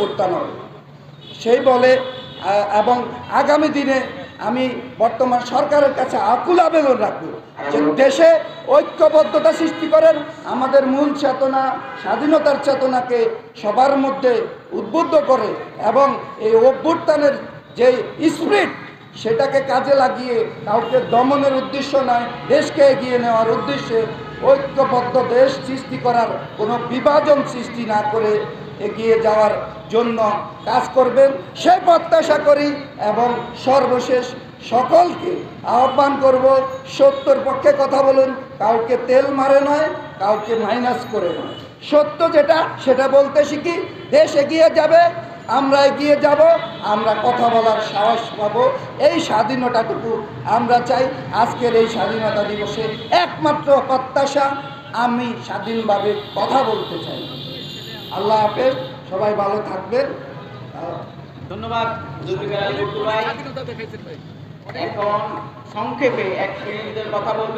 করতে হবে সেই বলে এবং আগামী দিনে আমি বর্তমান সরকারের কাছে আকুল আবেদন রাখবো যে দেশে ঐক্যবদ্ধতা সৃষ্টি করেন, আমাদের মূল চেতনা স্বাধীনতার চেতনাকে সবার মধ্যে উদ্বুদ্ধ করে এবং এই অভ্যুত্থানের যে স্পিরিট সেটাকে কাজে লাগিয়ে কাউকে দমনের উদ্দেশ্য নয়, দেশকে এগিয়ে নেওয়ার উদ্দেশ্যে ঐক্যবদ্ধ দেশ সৃষ্টি করার কোনো বিভাজন সৃষ্টি না করে এগিয়ে যাওয়ার জন্য কাজ করবেন সে প্রত্যাশা করি। এবং সর্বশেষ সকলকে আহ্বান করব, সত্যর পক্ষে কথা বলুন, কাউকে তেল মারে নয়, কাউকে মাইনাস করে নয়, সত্য যেটা সেটা বলতে শিখি, দেশ এগিয়ে যাবে, আমরা এগিয়ে যাব, আমরা কথা বলার সাহস পাবো। এই স্বাধীনতাটুকু আমরা চাই। আজকের এই স্বাধীনতা দিবসে একমাত্র প্রত্যাশা আমি স্বাধীনভাবে কথা বলতে চাই। আল্লাহ হাফেজ, সবাই ভালো থাকবেন। ধন্যবাদ জুলফিকার আলী ভুট্টো ভাই। এখন সংক্ষেপে এক মিনিটের কথা বলবেন।